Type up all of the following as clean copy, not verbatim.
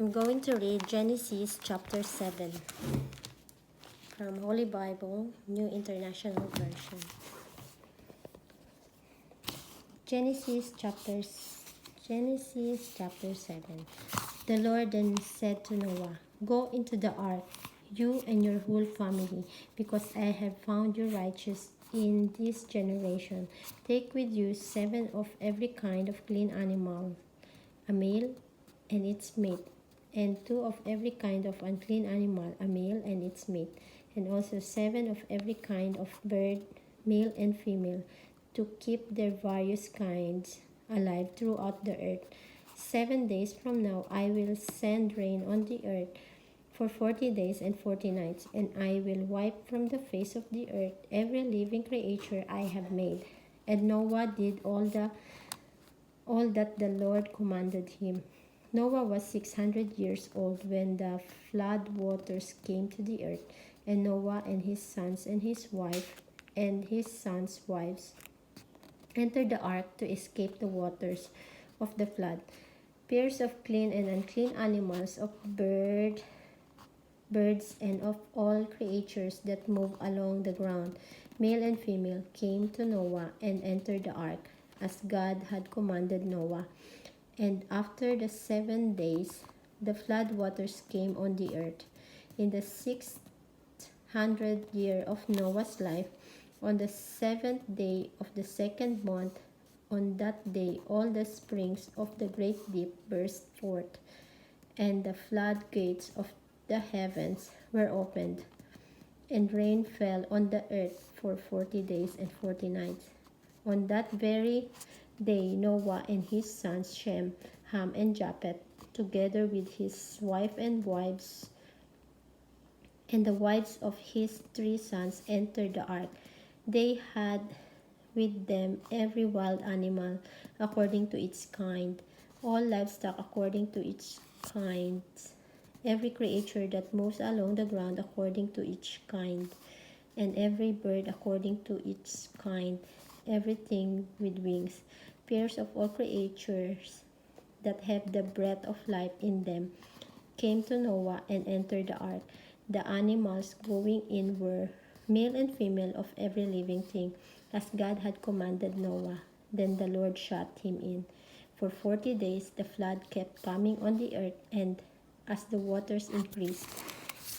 I'm going to read Genesis chapter 7 from Holy Bible, New International Version. Genesis chapter 7. The Lord then said to Noah, "Go into the ark, you and your whole family, because I have found you righteous in this generation. Take with you 7 of every kind of clean animal, a male and its mate, and 2 of every kind of unclean animal, a male and its mate, and also 7 of every kind of bird, male and female, to keep their various kinds alive throughout the earth. 7 days from now I will send rain on the earth for 40 days and 40 nights, and I will wipe from the face of the earth every living creature I have made." And Noah did all that the Lord commanded him. Noah was 600 years old when the flood waters came to the earth, and Noah and his sons and his wife and his sons' wives entered the ark to escape the waters of the flood. Pairs of clean and unclean animals, of birds, and of all creatures that move along the ground, male and female, came to Noah and entered the ark, as God had commanded Noah. And after the 7 days, the flood waters came on the earth. In the 600th year of Noah's life, on the 7th day of the 2nd month, on that day all the springs of the great deep burst forth, and the floodgates of the heavens were opened, and rain fell on the earth for 40 days and 40 nights. On that very day Noah and his sons Shem, Ham, and Japheth, together with his wife and wives, and the wives of his 3 sons, entered the ark. They had with them every wild animal according to its kind, all livestock according to its kinds, every creature that moves along the ground according to its kind, and every bird according to its kind, everything with wings. Pairs of all creatures that have the breath of life in them came to Noah and entered the ark. The animals going in were male and female of every living thing, as God had commanded Noah. Then the Lord shut him in. For 40 days the flood kept coming on the earth, and as the waters increased,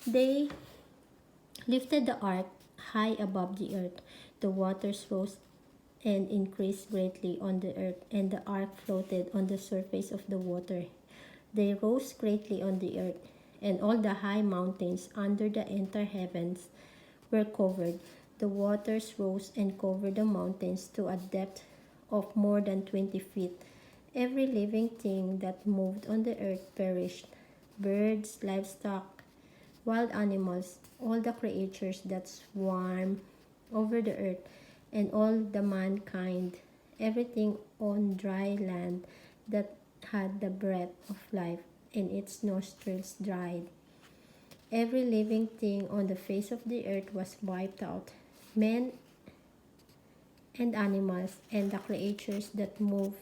they lifted the ark high above the earth. The waters rose and increased greatly on the earth, and the ark floated on the surface of the water. They rose greatly on the earth, and all the high mountains under the entire heavens were covered. The waters rose and covered the mountains to a depth of more than 20 feet. Every living thing that moved on the earth perished: birds, livestock, wild animals, all the creatures that swarm over the earth, and all the mankind, everything on dry land that had the breath of life in its nostrils dried. Every living thing on the face of the earth was wiped out, men and animals, and the creatures that move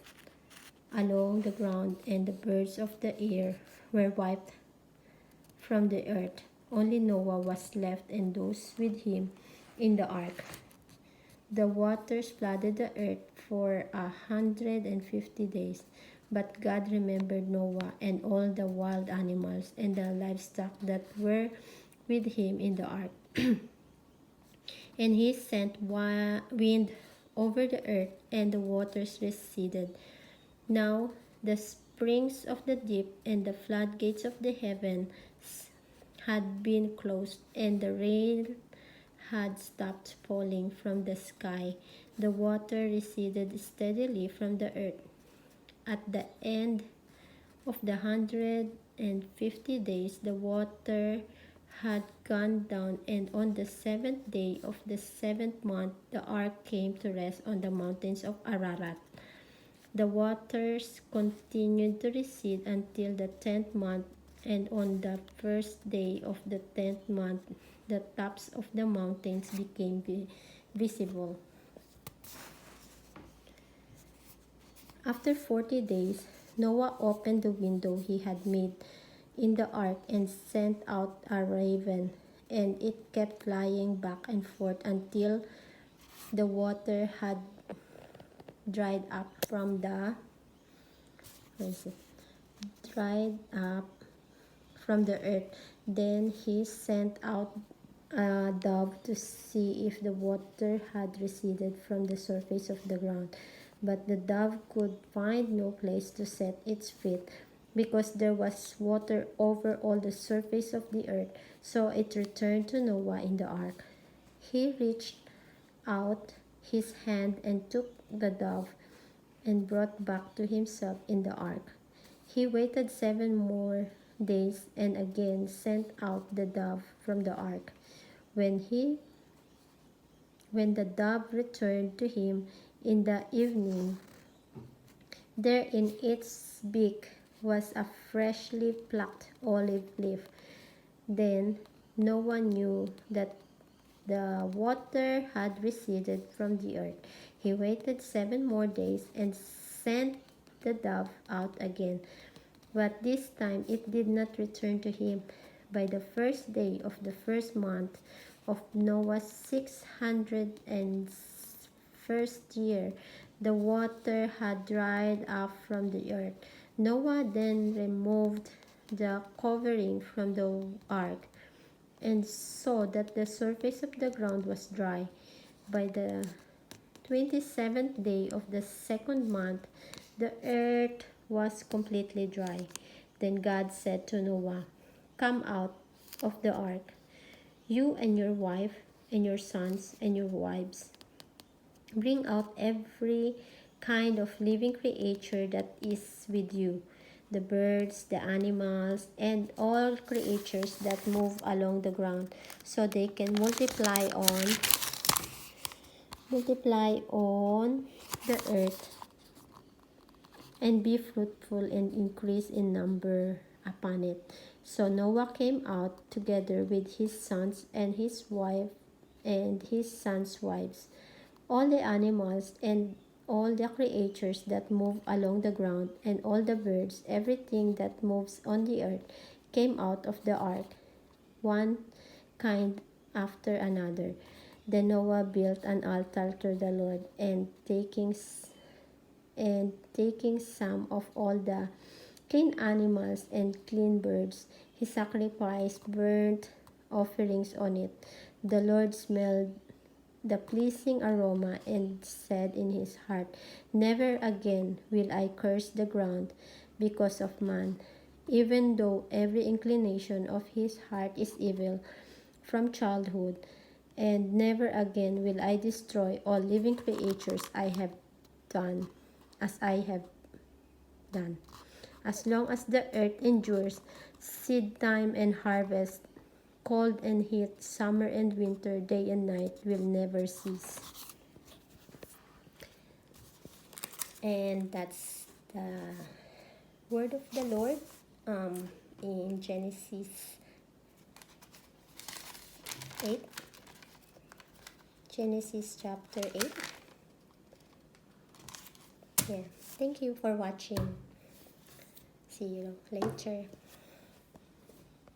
along the ground, and the birds of the air were wiped from the earth. Only Noah was left, and those with him in the ark. The waters flooded the earth for 150 days, but God remembered Noah and all the wild animals and the livestock that were with him in the ark. And he sent wind over the earth, and the waters receded. Now the springs of the deep and the floodgates of the heavens had been closed, and the rain had stopped falling from the sky. The water receded steadily from the earth. At the end of the 150 days, the water had gone down, and on the 7th day of the 7th month, the ark came to rest on the mountains of Ararat. The waters continued to recede until the 10th month, and on the first day of the 10th month, the tops of the mountains became visible. After 40 days, Noah opened the window he had made in the ark and sent out a raven, and it kept flying back and forth until the water had dried up from the where is it? Dried up from the earth. Then he sent out a dove to see if the water had receded from the surface of the ground. But the dove could find no place to set its feet because there was water over all the surface of the earth. So it returned to Noah in the ark. He reached out his hand and took the dove and brought back to himself in the ark. He waited 7 more days and again sent out the dove from the ark. When when the dove returned to him in the evening, there in its beak was a freshly plucked olive leaf. Then no one knew that the water had receded from the earth. He waited 7 more days and sent the dove out again. But this time it did not return to him. By the first day of the first month of Noah's 601st year, the water had dried up from the earth. Noah then removed the covering from the ark and saw that the surface of the ground was dry. By the 27th day of the second month, the earth was completely dry. Then God said to Noah, "Come out of the ark, you and your wife, and your sons and your wives. Bring out every kind of living creature that is with you, the birds, the animals, and all creatures that move along the ground, so they can multiply on the earth and be fruitful and increase in number upon it." So Noah came out together with his sons and his wife and his sons' wives. All the animals and all the creatures that move along the ground and all the birds, everything that moves on the earth, came out of the ark, one kind after another. Then Noah built an altar to the Lord, and taking some of all the clean animals and clean birds, he sacrificed burnt offerings on it. The Lord smelled the pleasing aroma and said in his heart, "Never again will I curse the ground because of man, even though every inclination of his heart is evil from childhood, and never again will I destroy all living creatures as I have done. As long as the earth endures, seed time and harvest, cold and heat, summer and winter, day and night will never cease." And that's the word of the Lord in Genesis 8. Genesis chapter 8. Yeah. Thank you for watching. See you later.